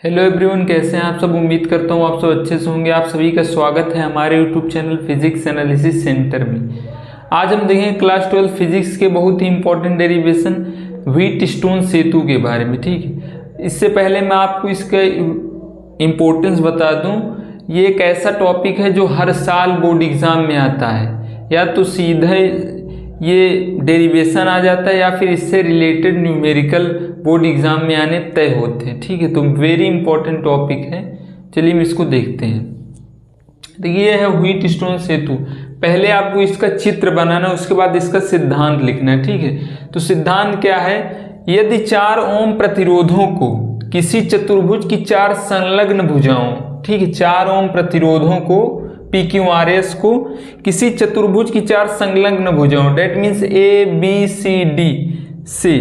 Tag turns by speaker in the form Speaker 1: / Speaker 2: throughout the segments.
Speaker 1: Hello everyone, कैसे हैं आप सब। उम्मीद करता हूँ आप सब अच्छे से होंगे। आप सभी का स्वागत है हमारे YouTube channel physics analysis centre में। आज हम देखेंगे क्लास 12 फिजिक्स के बहुत ही इंपॉर्टेंट डेरिवेशन व्हीटस्टोन सेतु के बारे में। ठीक है, इससे पहले मैं आपको इसका इम्पोर्टेंस बता दूं। ये एक ऐसा टॉपिक है जो हर साल बोर्ड एग्जाम में आता है, या तो सीधे ये डेरिवेशन आ जाता है या फिर इससे रिलेटेड न्यूमेरिकल बोर्ड एग्जाम में आने तय होते हैं। ठीक है, तो वेरी इंपॉर्टेंट टॉपिक है। चलिए हम इसको देखते हैं। देखिए ये है व्हीटस्टोन सेतु। पहले आपको इसका चित्र बनाना है, उसके बाद इसका सिद्धांत लिखना है। ठीक है, तो सिद्धांत क्या है। यदि 4 ओम प्रतिरोधों को किसी चतुर्भुज की 4 संलग्न भुजाओं, ठीक है, 4 ओम प्रतिरोधों को PQRS को किसी चतुर्भुज की 4 संलग्न भुजाओं, डेट मीन्स ABCD से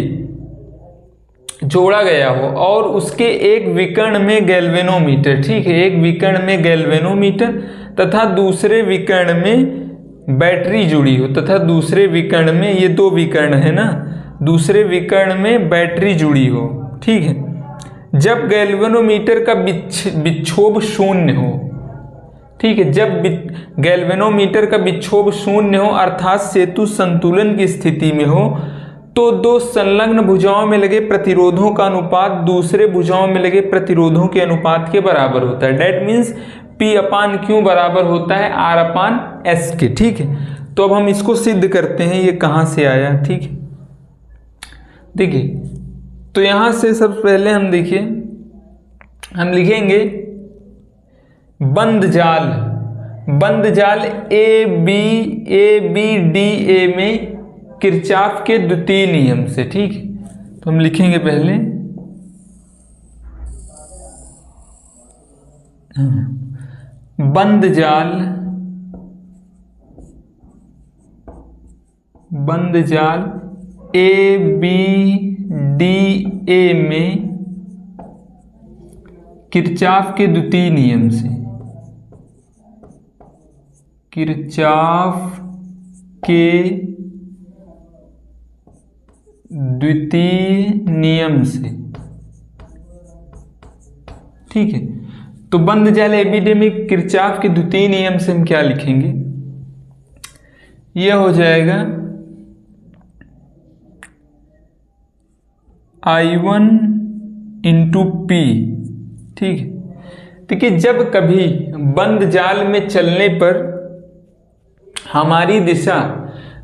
Speaker 1: जोड़ा गया हो, और उसके एक विकर्ण में गैल्वेनोमीटर, ठीक है, एक विकर्ण में गैल्वेनोमीटर तथा दूसरे विकर्ण में बैटरी जुड़ी हो, तथा दूसरे विकर्ण में, ये 2 विकर्ण है ना, दूसरे विकर्ण में बैटरी जुड़ी हो। ठीक है, जब गैल्वेनोमीटर का विक्षोभ शून्य हो, ठीक है, जब गैल्वेनोमीटर का विक्षोभ शून्य हो अर्थात सेतु संतुलन की स्थिति में हो, तो 2 संलग्न भुजाओं में लगे प्रतिरोधों का अनुपात दूसरे भुजाओं में लगे प्रतिरोधों के अनुपात के बराबर होता है। डेट मीन्स P/Q बराबर होता है R/S के। ठीक है, तो अब हम इसको सिद्ध करते हैं, ये कहाँ से आया। ठीक है, देखिए, तो यहां से सबसे पहले हम देखिए, हम लिखेंगे बंद जाल ABDA में किरचॉफ के द्वितीय नियम से। ठीक है, तो हम लिखेंगे पहले बंद जाल ABDA में किरचॉफ के द्वितीय नियम से, किरचॉफ के द्वितीय नियम से। ठीक है, तो बंद जाल ABD में किरचॉफ के द्वितीय नियम से हम क्या लिखेंगे, यह हो जाएगा I1 × P। ठीक है, देखिए, जब कभी बंद जाल में चलने पर हमारी दिशा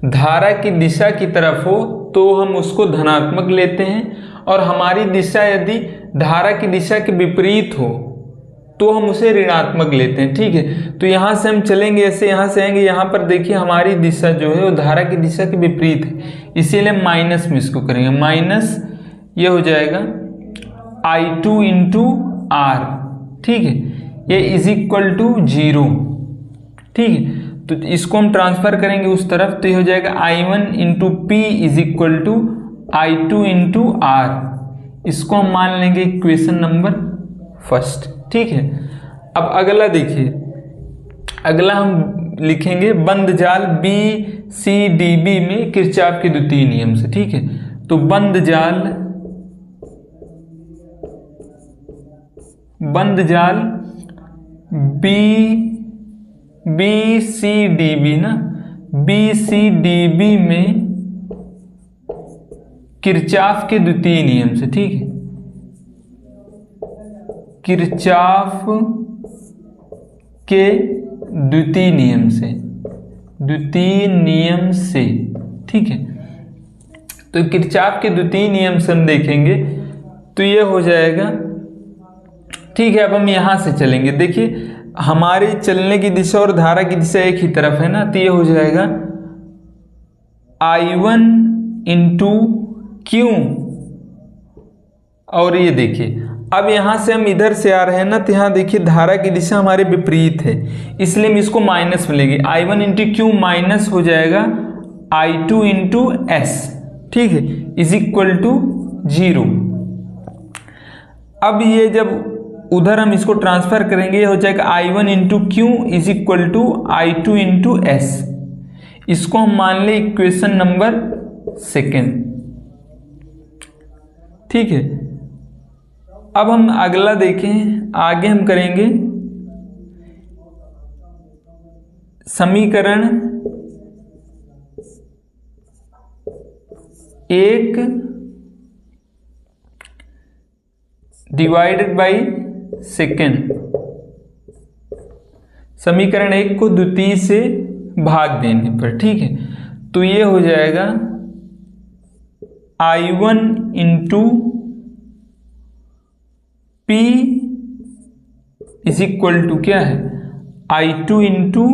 Speaker 1: धारा की दिशा की तरफ हो तो हम उसको धनात्मक लेते हैं, और हमारी दिशा यदि धारा की दिशा के विपरीत हो तो हम उसे ऋणात्मक लेते हैं। ठीक है, तो यहां से हम चलेंगे ऐसे, यहां से आएंगे, यहां पर देखिए हमारी दिशा जो है वो धारा की दिशा के विपरीत है, इसीलिए माइनस में इसको करेंगे। माइनस ये हो जाएगा I2 × R। ठीक है, ये =0। ठीक है, तो इसको हम ट्रांसफर करेंगे उस तरफ, तो ये हो जाएगा I1 × P I2 × R। इसको हम मान लेंगे इक्वेशन नंबर 1। ठीक है, अब अगला देखिए, अगला हम लिखेंगे बंद जाल BCDB में किरचॉफ के द्वितीय नियम से। ठीक है, तो बंद जाल BCDB ना, BCDB में किरचॉफ के द्वितीय नियम से। ठीक है, किरचॉफ के द्वितीय नियम से। ठीक है, तो किरचॉफ के द्वितीय नियम से हम देखेंगे तो ये हो जाएगा। ठीक है, अब हम यहां से चलेंगे। देखिए हमारे चलने की दिशा और धारा की दिशा एक ही तरफ है ना, तो ये हो जाएगा I1 × Q। और ये देखिए, अब यहां से हम इधर से आ रहे हैं ना, तो यहां देखिए धारा की दिशा हमारे विपरीत है, इसलिए हम इसको माइनस में लेंगे। I1 × Q माइनस हो जाएगा I2 × S। ठीक है, =0। अब ये जब उधर हम इसको ट्रांसफर करेंगे, ये हो जाएगा I1 × Q I2 × S। इसको हम मान लें इक्वेशन नंबर 2। ठीक है, अब हम अगला देखें, आगे हम करेंगे समीकरण 1 डिवाइडेड बाई सेकेंड। समीकरण 1 को द्वितीय से भाग देने पर, ठीक है। तो ये हो जाएगा I1 into P is equal to क्या है, I2 into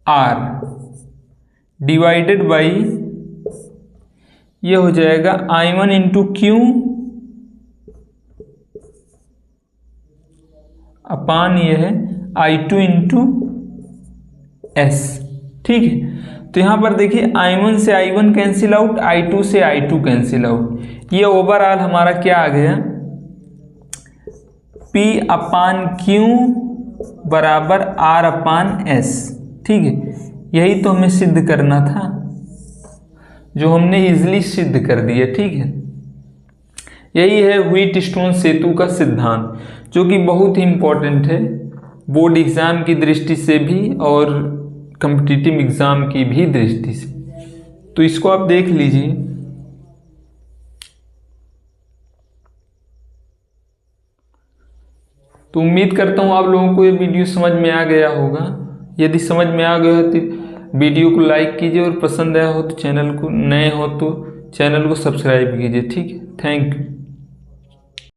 Speaker 1: R divided by, ये हो जाएगा I1 इंटू Q अपान ये है I2 इंटू S, ठीक है। तो यहां पर देखिए I1 से I1 कैंसिल आउट, I2 से I2 कैंसिल आउट। ये ओवरऑल हमारा क्या आ गया, P अपान Q बराबर R अपान S, ठीक है। यही तो हमें सिद्ध करना था, जो हमने इजिली सिद्ध कर दिया, ठीक है। यही है व्हीटस्टोन सेतु का सिद्धांत, जो कि बहुत ही इंपॉर्टेंट है बोर्ड एग्जाम की दृष्टि से भी और कॉम्पिटिटिव एग्जाम की भी दृष्टि से। तो इसको आप देख लीजिए। तो उम्मीद करता हूँ आप लोगों को ये वीडियो समझ में आ गया होगा। यदि समझ में आ गया हो तो वीडियो को लाइक कीजिए, और पसंद आया हो तो चैनल को, नए हो तो चैनल को सब्सक्राइब कीजिए, ठीक है। Thank you.